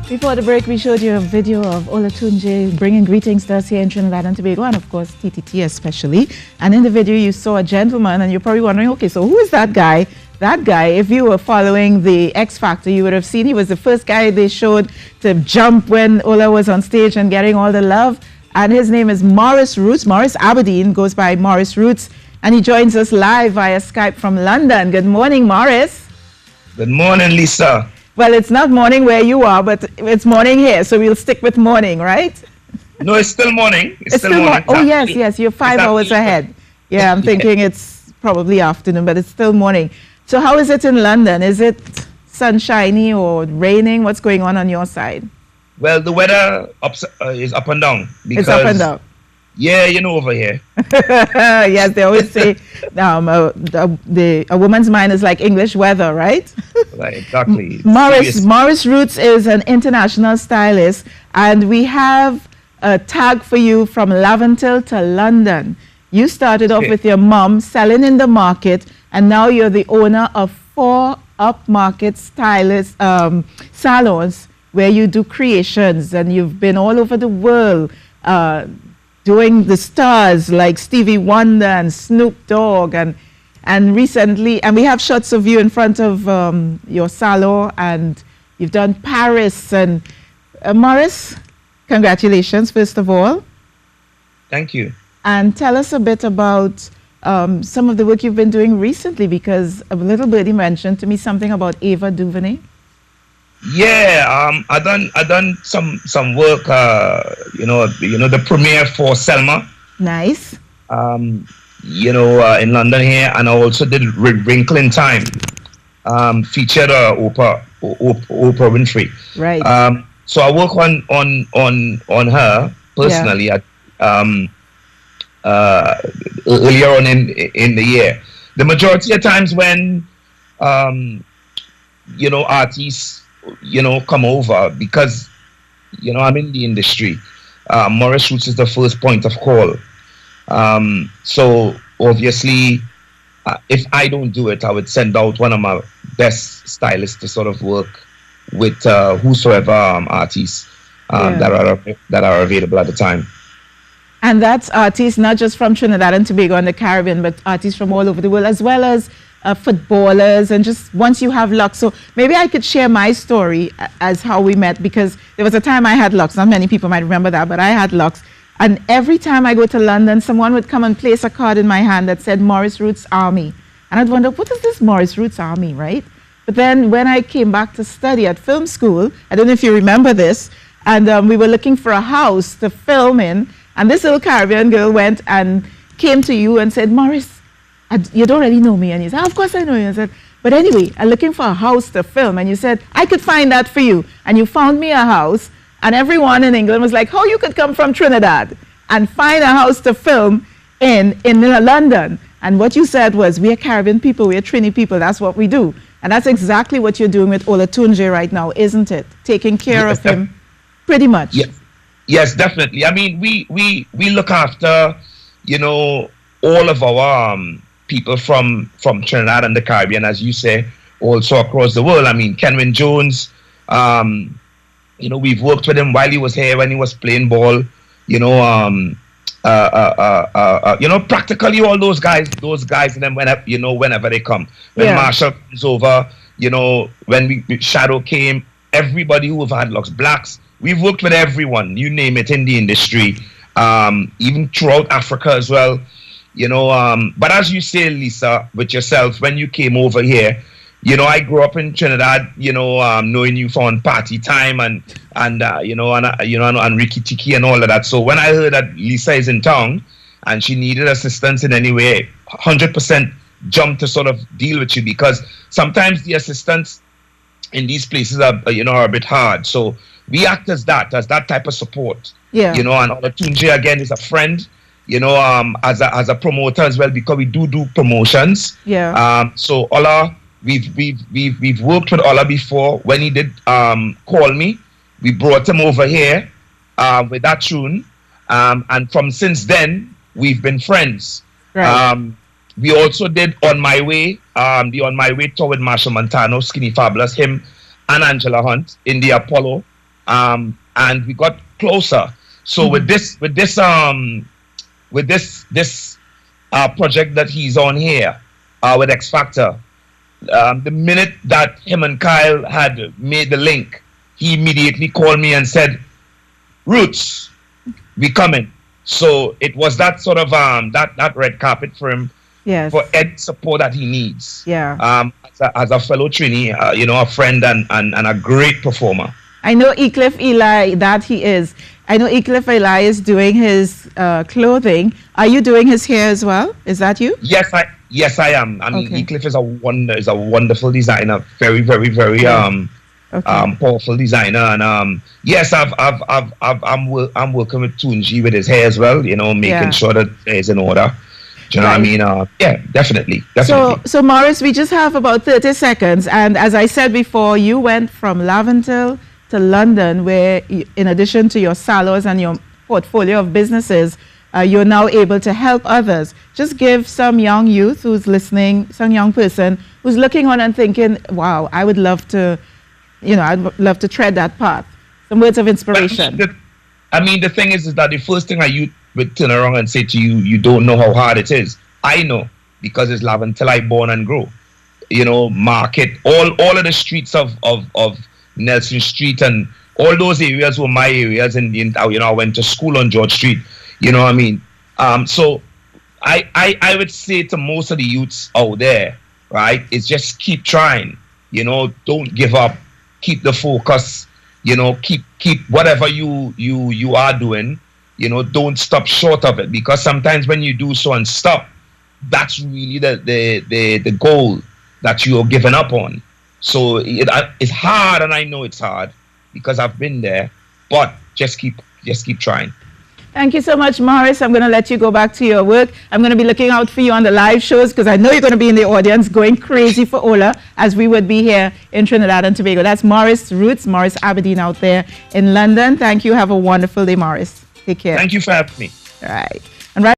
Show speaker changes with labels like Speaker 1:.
Speaker 1: Before the break, we showed you a video of Olatunji bringing greetings to us here in Trinidad and Tobago, and of course TTT especially. And in the video, you saw a gentleman, and you're probably wondering, okay, so who is that guy? That guy, if you were following the X Factor, you would have seen he was the first guy they showed to jump when Ola was on stage and getting all the love. And his name is Maurice Roots. Maurice Aberdeen goes by Maurice Roots, and he joins us live via Skype from London. Good morning, Maurice.
Speaker 2: Good morning, Lisa.
Speaker 1: Well, it's not morning where you are, but it's morning here, so we'll stick with morning, right?
Speaker 2: No, it's still morning. It's still morning.
Speaker 1: Oh, yes, you're 5 hours ahead. Yeah, I'm thinking it's probably afternoon, but it's still morning. So how is it in London? Is it sunshiny or raining? What's going on your side?
Speaker 2: Well, the weather is up and down.
Speaker 1: It's up and down.
Speaker 2: Yeah, you know, over here.
Speaker 1: Yes, they always say a woman's mind is like English weather, right?
Speaker 2: Right, exactly.
Speaker 1: Maurice Roots is an international stylist, and we have a tag for you from Laventille to London. You started off with your mom selling in the market, and now you're the owner of 4 upmarket stylist salons where you do creations, and you've been all over the world doing the stars like Stevie Wonder and Snoop Dogg, and recently, and we have shots of you in front of your salon, and you've done Paris. And Maurice, congratulations, first of all.
Speaker 2: Thank you.
Speaker 1: And tell us a bit about some of the work you've been doing recently, because a little birdie mentioned to me something about Ava DuVernay.
Speaker 2: Yeah, I done some work. You know the premiere for Selma.
Speaker 1: Nice.
Speaker 2: In London here, and I also did Wrinkle in Time. Featured Oprah Winfrey.
Speaker 1: Right.
Speaker 2: So I work on her personally. Yeah. Earlier on in the year, the majority of times when artists come over, because I'm in the industry, Maurice Roots is the first point of call. So obviously, if I don't do it, I would send out one of my best stylists to sort of work with whosoever artists that are available at the time.
Speaker 1: And that's artists not just from Trinidad and Tobago and the Caribbean, but artists from all over the world, as well as footballers, and just once you have locks. So maybe I could share my story as how we met, because there was a time I had locks. Not many people might remember that, but I had locks. And every time I go to London, someone would come and place a card in my hand that said Maurice Roots Army. And I'd wonder, what is this Maurice Roots Army, right? But then when I came back to study at film school, I don't know if you remember this, and we were looking for a house to film in, and this little Caribbean girl went and came to you and said, Maurice, you don't really know me. And you said, of course I know you. I said, but anyway, I'm looking for a house to film. And you said, I could find that for you. And you found me a house, and everyone in England was like, how you could come from Trinidad and find a house to film in London. And what you said was, we're Caribbean people, we're Trini people, that's what we do. And that's exactly what you're doing with Olatunji right now, isn't it? Taking care of him, pretty much.
Speaker 2: Yes, definitely. I mean, we look after, all of our people from Trinidad and the Caribbean, as you say, also across the world. I mean, Kenwin Jones, we've worked with him while he was here, when he was playing ball, practically all those guys, and then whenever they come. When Marshall comes over, when Shadow came, everybody who have had locks, blacks, we've worked with everyone, you name it, in the industry, even throughout Africa as well. But as you say, Lisa, with yourself, when you came over here, I grew up in Trinidad, knowing you from Party Time and Ricky Tiki and all of that. So when I heard that Lisa is in town and she needed assistance in any way, 100% jumped to sort of deal with you, because sometimes the assistance in these places are a bit hard. So we act as that type of support. Yeah. And Olatunji again is a friend. As a promoter as well, because we do promotions. Yeah. So Ola, we've worked with Ola before. When he did call me, we brought him over here with that tune, and since then we've been friends. Right. We also did On My Way, the On My Way tour with Marshall Montano, Skinny Fabulous, him and Angela Hunt in the Apollo. and we got closer. So with this project that he's on here, with X Factor, the minute that him and Kyle had made the link, he immediately called me and said, "Roots, we coming." So it was that sort of that red carpet for him, for any support that he needs. As a fellow Trini, a friend and a great performer.
Speaker 1: I know Eclipse Eli, that he is. I know Eclipse Eli is doing his clothing. Are you doing his hair as well? Is that you?
Speaker 2: Yes, I am. I mean, Eclipse is a wonderful designer. Very, very, very powerful designer. And yes, I'm working with Tunji with his hair as well. Making sure that it's in order. Do you know what I mean? Yeah, definitely.
Speaker 1: So Morris, we just have about 30 seconds. And as I said before, you went from Laventille to London, where in addition to your salons and your portfolio of businesses, you're now able to help others. Just give some young youth who's listening, some young person who's looking on and thinking, wow, I would love to, I'd love to tread that path. Some words of inspiration.
Speaker 2: The thing is that the first thing a youth would turn around and say to you, you don't know how hard it is. I know, because it's Laventille I born and grow. Market, all of the streets of Nelson Street and all those areas were my areas, and I went to school on George Street. You know what I mean? So I would say to most of the youths out there, right, is just keep trying. Don't give up. Keep the focus. Keep whatever you are doing. Don't stop short of it, because sometimes when you do so and stop, that's really the goal that you're giving up on. So it's hard, and I know it's hard because I've been there, but just keep trying.
Speaker 1: Thank you so much, Morris. I'm going to let you go back to your work. I'm going to be looking out for you on the live shows, because I know you're going to be in the audience going crazy for Ola, as we would be here in Trinidad and Tobago. That's Morris Roots, Morris Aberdeen out there in London. Thank you. Have a wonderful day, Morris. Take care.
Speaker 2: Thank you for having me.
Speaker 1: All right.